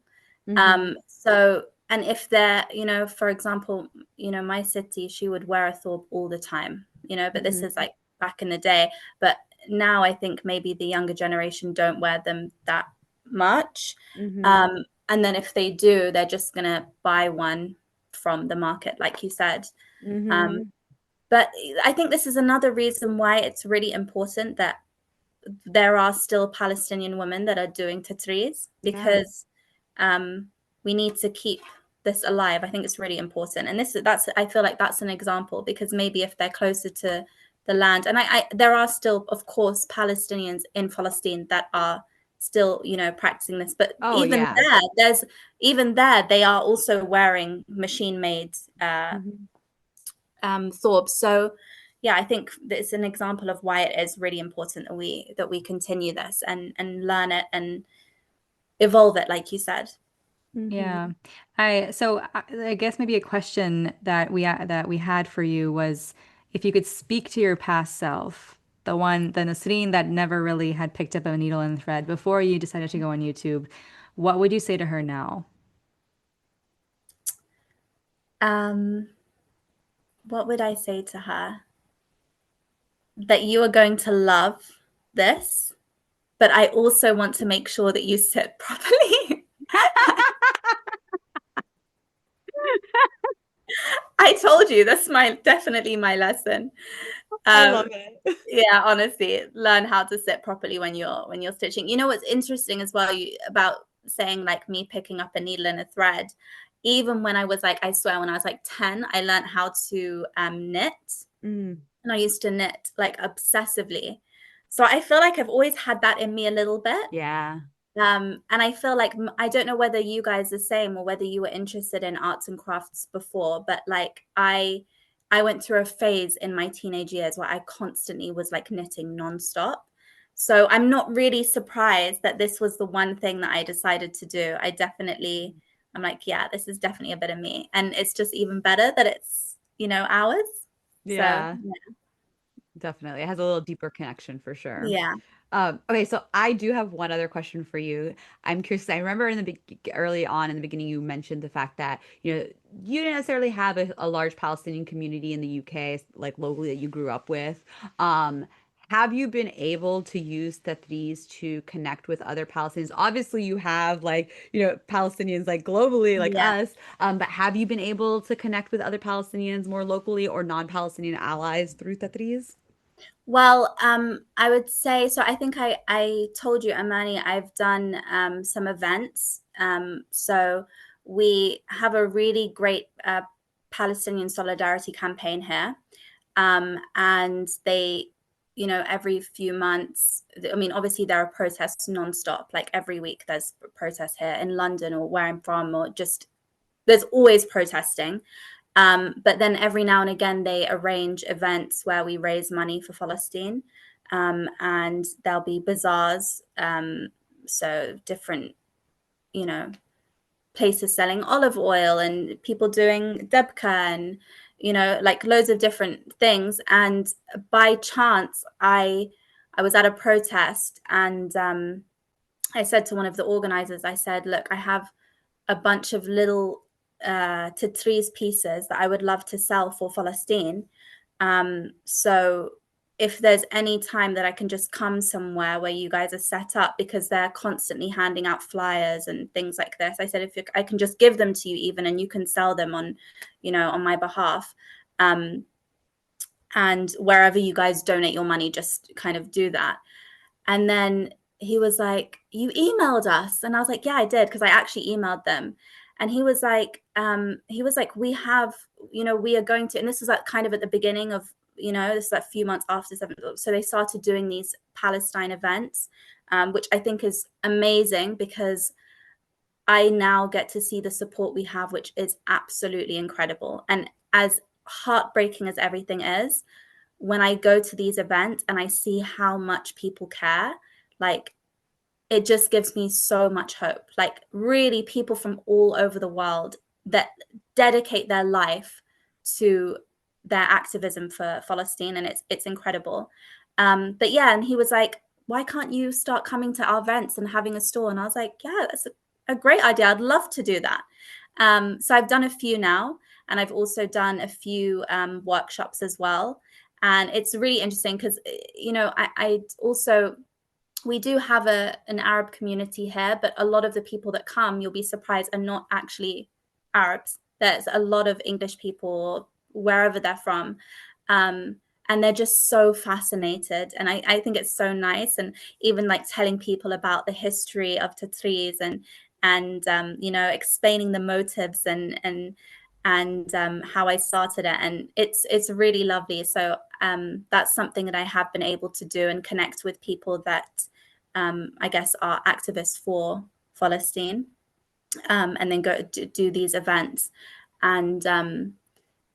Mm-hmm. So, and if they're, for example, my city, she would wear a thobe all the time, but this is Mm-hmm. like back in the day. But now I think maybe the younger generation don't wear them that much. Mm-hmm. Um, and then if they do, they're just gonna buy one from the market, like you said. Um, Mm-hmm. but I think this is another reason why it's really important that there are still Palestinian women that are doing Tatreez, Yeah. because um, we need to keep this alive. I think it's really important, and I feel like that's an example, because maybe if they're closer to the land, and there are still, of course, Palestinians in Palestine that are still, practicing this, but Oh yeah. even there they are also wearing machine made Mm-hmm. Thorbs. So yeah, I think it's an example of why it is really important that we continue this and learn it and evolve it, like you said. Yeah. Mm-hmm. I guess maybe a question that we had for you was if you could speak to your past self, the Nisreen that never really had picked up a needle and thread before you decided to go on YouTube, what would you say to her now? Um, what would I say to her? That you are going to love this, but I also want to make sure that you sit properly. I told you that's definitely my lesson. I Um, love it. yeah, honestly, learn how to sit properly when you're stitching. You know what's interesting as well, about saying like me picking up a needle and a thread. Even when I was like, I swear, when I was like 10, I learned how to knit, Mm, and I used to knit like obsessively. So I feel like I've always had that in me a little bit. yeah. And I feel like, I don't know whether you guys are the same or whether you were interested in arts and crafts before, but like I went through a phase in my teenage years where I constantly was like knitting nonstop. So I'm not really surprised that this was the one thing that I decided to do. I'm like, yeah, this is definitely a bit of me. And it's just even better that it's, ours. So Yeah, definitely. It has a little deeper connection for sure. yeah. Okay, so I do have one other question for you. I'm curious. I remember early on in the beginning, you mentioned the fact that you didn't necessarily have a large Palestinian community in the UK, like locally, that you grew up with. Um, have you been able to use Tatreez to connect with other Palestinians? Obviously, you have like Palestinians like globally, like Yeah. us. But have you been able to connect with other Palestinians more locally or non-Palestinian allies through Tatreez? Well, I would say so. I think I told you, Amanne, I've done some events. So we have a really great Palestinian solidarity campaign here, and every few months. I mean, obviously there are protests nonstop. Like every week, there's protests here in London or where I'm from, or just there's always protesting. But then every now and again, they arrange events where we raise money for Palestine. And there'll be bazaars, so different, you know, places selling olive oil and people doing debka and, like loads of different things. And by chance, I was at a protest, and I said to one of the organizers, I said, look, I have a bunch of little Tatreez pieces that I would love to sell for Palestine. So if there's any time that I can just come somewhere where you guys are set up, because they're constantly handing out flyers and things like this, I said, I can just give them to you even, and you can sell them on my behalf. Um, and wherever you guys donate your money, just kind of do that. And then he was like, you emailed us. And I was like, yeah, I did. Because I actually emailed them. And he was like, we have, we are going to, and this was like kind of at the beginning of, this is like a few months after 7th. So they started doing these Palestine events, which I think is amazing, because I now get to see the support we have, which is absolutely incredible. And as heartbreaking as everything is, when I go to these events and I see how much people care, like it just gives me so much hope. Like really people from all over the world that dedicate their life to their activism for Palestine, and it's incredible. But yeah, and he was like, why can't you start coming to our events and having a store? And I was like, yeah, that's a great idea. I'd love to do that. So I've done a few now, and I've also done a few workshops as well. And it's really interesting because, you know, I also, we do have an Arab community here, but a lot of the people that come, you'll be surprised, are not actually Arabs. There's a lot of English people wherever they're from. And they're just so fascinated. And I think it's so nice. And even like telling people about the history of Tatreez and you know, explaining the motives and how I started it. And it's really lovely. So that's something that I have been able to do and connect with people that I guess are activists for Palestine, and then go do these events. And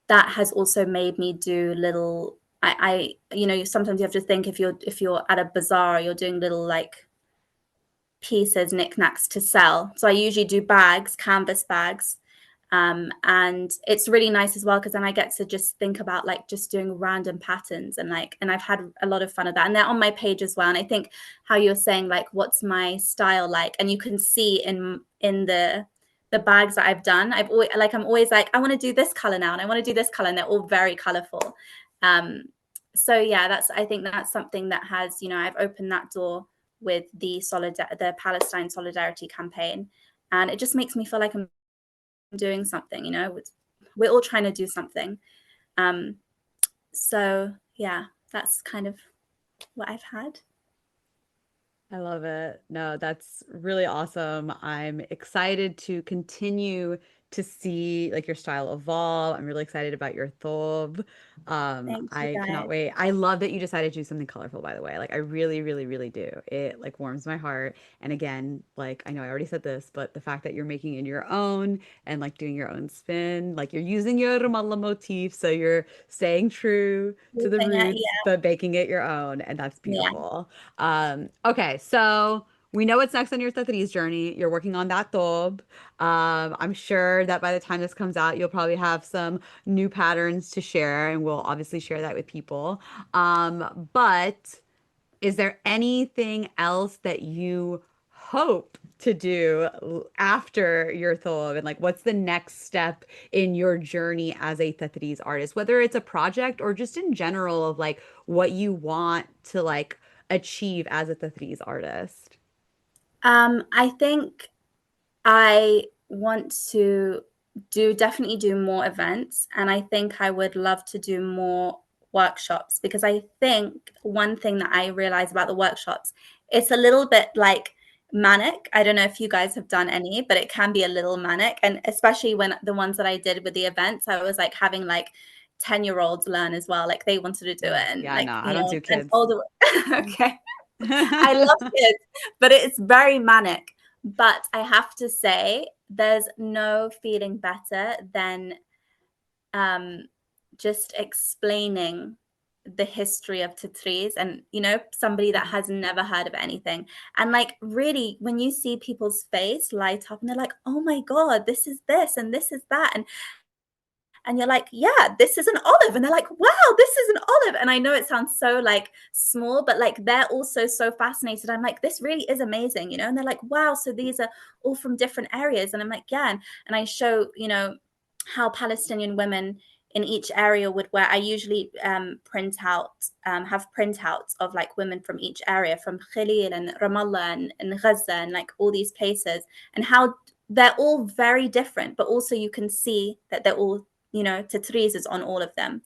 that has also made me do little, I you know, sometimes you have to think if you're at a bazaar, you're doing little like pieces, knickknacks to sell. So I usually do bags, canvas bags. And it's really nice as well because then I get to just think about like just doing random patterns and like, and I've had a lot of fun of that. And they're on my page as well. And I think how you're saying like, what's my style like? And you can see in the bags that I've done, I'm always like, I want to do this color now, and I want to do this color, and they're all very colorful. So yeah, I think that's something that has, you know, I've opened that door with the Palestine solidarity campaign, and it just makes me feel like I'm doing something, you know, we're all trying to do something. So yeah, that's kind of what I've had. I love it. No, that's really awesome. I'm excited to continue to see like your style evolve. I'm really excited about your thobe. Thank you I cannot guys. wait. I love that you decided to do something colorful, by the way. Like I really, really, really do. It like warms my heart. And again, like I know I already said this, but the fact that you're making it your own and like doing your own spin, like you're using your Ramallah motif, so you're staying true to the Using it, roots, yeah, but making it your own, and that's yeah. beautiful. Okay, so we know what's next on your Tatreez journey. You're working on that thobe. I'm sure that by the time this comes out, you'll probably have some new patterns to share, and we'll obviously share that with people. But is there anything else that you hope to do after your thobe? And like, what's the next step in your journey as a Tatreez artist, whether it's a project or just in general of like what you want to like achieve as a Tatreez artist? I think I want to definitely do more events, and I think I would love to do more workshops, because I think one thing that I realize about the workshops, it's a little bit like manic. I don't know if you guys have done any, but it can be a little manic, and especially when the ones that I did with the events, I was like having like 10-year-olds learn as well, like they wanted to do it, and Yeah, like, no, I you don't know, do and kids. older. Okay. I love kids, but it's very manic. But I have to say, there's no feeling better than um, just explaining the history of Tatreez, and, you know, somebody that has never heard of anything. And like, really, when you see people's face light up and they're like, oh my God, this is this and this is that. And you're like, yeah, this is an olive. And they're like, wow, this is an olive. And I know it sounds so like small, but like they're also so fascinated. I'm like, this really is amazing, you know? And they're like, wow, so these are all from different areas. And I'm like, yeah. And I show, you know, how Palestinian women in each area would wear. I usually have printouts of like women from each area, from Khalil and Ramallah and Gaza and like all these places, and how they're all very different, but also you can see that they're all, you know, Tatreez is on all of them.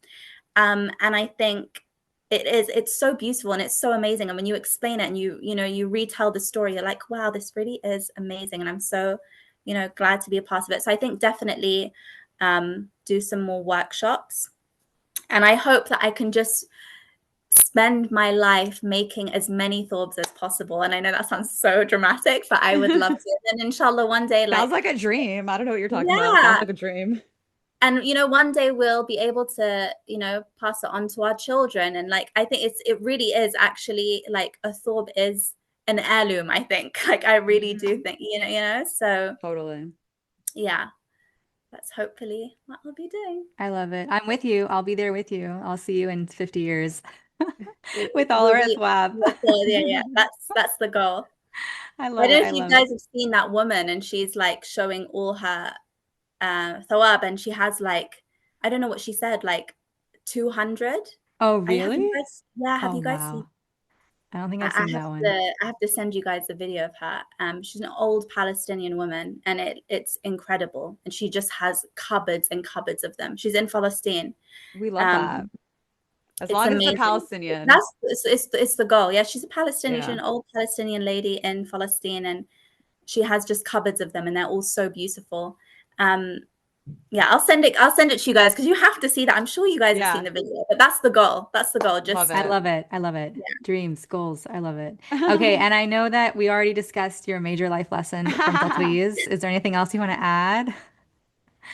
And I think it's so beautiful and it's so amazing. And when you explain it and you know, you retell the story, you're like, wow, this really is amazing. And I'm so, you know, glad to be a part of it. So I think definitely do some more workshops. And I hope that I can just spend my life making as many thorbs as possible. And I know that sounds so dramatic, but I would love to. And inshallah, one day, Sounds like, like a dream. I don't know what you're talking about. Sounds yeah, like a dream. and one day we'll be able to pass it on to our children. And like I think it really is actually like a thobe is an heirloom, I think. Like I really do think, so Totally. yeah, that's hopefully what I'll be doing. I love it. I'm with you. I'll be there with you. I'll see you in 50 years with all We'll our be thwab. yeah, that's the goal. I I love don't it. know I if you love it. guys have seen that woman, and she's like showing all her thawab, and she has like, I don't know what she said, like 200. Oh, I have you really? guys, yeah, have Oh, you guys seen? wow. I don't think I I've I seen have that one. to I have to send you guys a video of her. She's an old Palestinian woman, and it's incredible. And she just has cupboards and cupboards of them. She's in Palestine. We love that. Um, As it's long as it's a amazing. Palestinian. It's the goal. Yeah, she's a Palestinian. She's Yeah. an old Palestinian lady in Palestine, and she has just cupboards of them, and they're all so beautiful. Um, yeah, I'll send it to you guys because you have to see that. I'm sure you guys have seen Yeah. the video, but that's the goal. That's the goal. Love I Just it. love it. I love it. yeah. Dreams, goals. I love it. Okay, and I know that we already discussed your major life lesson from Tatreez. Is there anything else you want to add?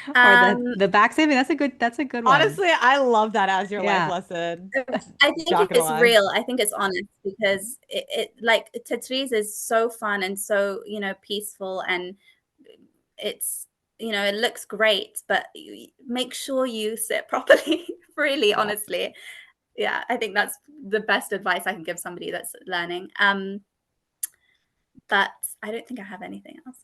Or Um, the back saving? That's a good one. Honestly, I love that as your life Yeah. lesson. I think Not gonna it's lie. real. I think it's honest because it like Tatreez is so fun and so peaceful, and it's it looks great, but make sure you sit properly. Really, Yeah. honestly, yeah, I think that's the best advice I can give somebody that's learning. But I don't think I have anything else.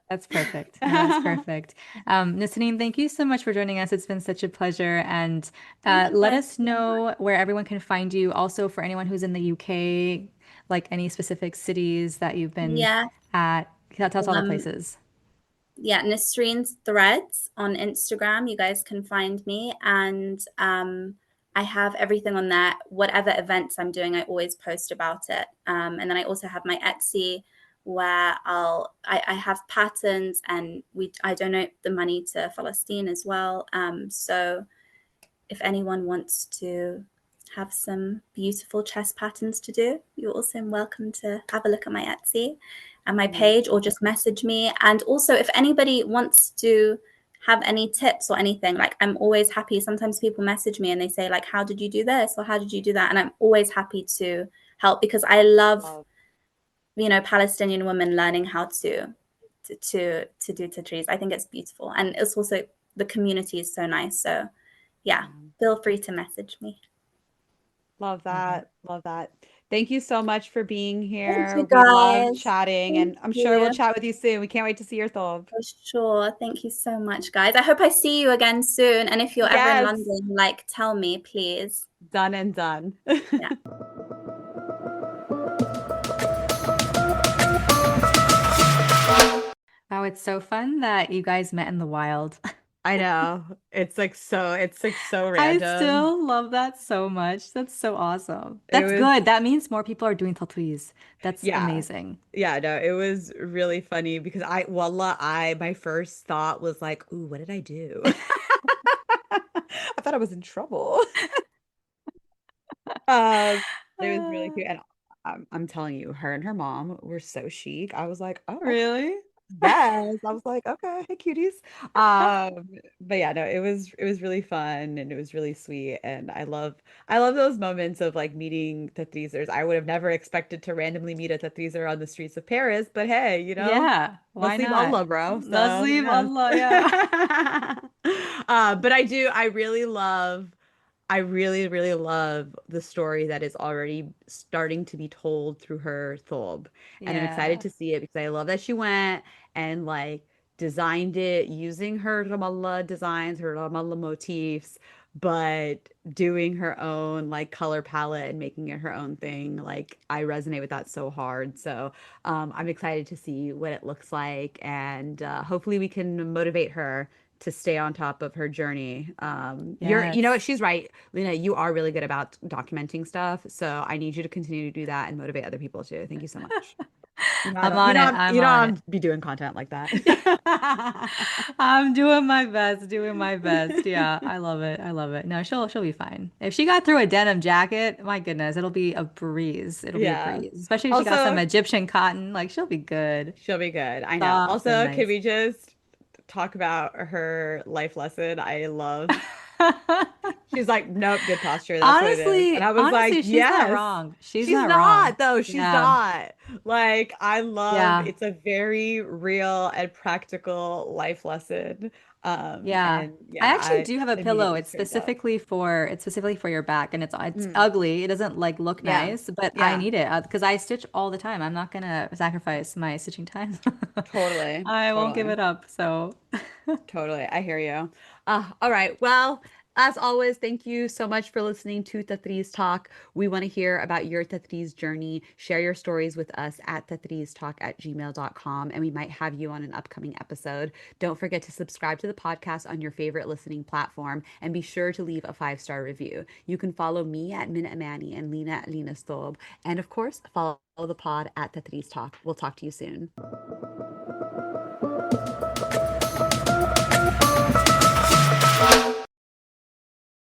That's perfect. No, that's perfect. Nisreen, thank you so much for joining us. It's been such a pleasure. And Thank you let guys us so much. know where everyone can find you. Also, for anyone who's in the UK, like any specific cities that you've been Yeah. at, tell us all the Um, places. yeah, Nisreen's Threads on Instagram. You guys can find me, and I have everything on there. Whatever events I'm doing, I always post about it. And then I also have my Etsy where I have patterns, and I donate the money to Palestine as well. So if anyone wants to have some beautiful chest patterns to do, you're also welcome to have a look at my Etsy and my page, or just message me. And also, if anybody wants to have any tips or anything, like I'm always happy. Sometimes people message me and they say like, how did you do this? Or how did you do that? And I'm always happy to help because I love, Love. Palestinian women learning how to do Tatreez. I think it's beautiful. And it's also, the community is so nice. So yeah, feel free to message me. Love Love it. that. Love that. Thank you so much for being Thank here. you We loved guys. chatting, Thank and I'm sure we'll you. chat with you soon. We can't wait to see your thobe. For sure. Thank you so much, guys. I hope I see you again soon. And if you're ever in Yes. London, like tell me, please. Done and done. Yeah. Wow, it's so fun that you guys met in the wild. I know. It's like so I random. still love that so much. That's so awesome. It That's was, good. That means more people are doing tattoos. That's yeah. amazing. Yeah, no, it was really funny because my first thought was like, ooh, what did I do? I thought I was in trouble. It was really cute. And I'm telling you, her and her mom were so chic. I was like, oh, okay. Really? Yes. I was like, okay, hey cuties. But yeah, no, it was really fun and it was really sweet. And I love those moments of like meeting Tatreezers. I would have never expected to randomly meet a Tatreezer on the streets of Paris, but hey, Yeah, why Nasib not? Allah, bro. So Nasib yes. Allah, yeah. But I really, really love the story that is already starting to be told through her thobe. And I'm excited Yeah. to see it because I love that she went and like designed it using her Ramallah designs, her Ramallah motifs, but doing her own like color palette and making it her own thing. Like I resonate with that so hard. So I'm excited to see what it looks like, and hopefully we can motivate her to stay on top of her journey. You know what? Yes. She's right, Lena. You are really good about documenting stuff, so I need you to continue to do that and motivate other people too. Thank you so much. I'm on it. I'm You don't on it. have to be doing content like that. I'm doing my best, doing my best. Yeah, I love it. I love it. No, she'll be fine. If she got through a denim jacket, my goodness, it'll be a breeze. It'll be a Yeah. breeze. Especially if she got some Also, Egyptian cotton, like she'll be good. she'll be good. I know. Soft and Also, can nice. we just talk about her life lesson, I love. She's like, nope, good posture. That's what it is. And Honestly, I was like, honestly, she's not yes. wrong. She's She's not wrong. not, though. She's Yeah. not. Like, I love Yeah. it's a very real and practical life lesson. Yeah. And I yeah, actually I do have a pillow. immediately It's straightened up. specifically for your back, and it's Mm, ugly. It doesn't like look yeah. nice, but I Yeah. need it because I stitch all the time. I'm not gonna sacrifice my stitching time. Totally. I won't give Totally. it up. So Totally. I hear you. All right. Well, as always, thank you so much for listening to Tatreez Talk. We want to hear about your Tatreez journey. Share your stories with us at tatreeztalk@gmail.com, and we might have you on an upcoming episode. Don't forget to subscribe to the podcast on your favorite listening platform and be sure to leave a 5-star review. You can follow me at Min Amanne and Lena at Lena Stob. And of course, follow the pod at Tatreez Talk. We'll talk to you soon.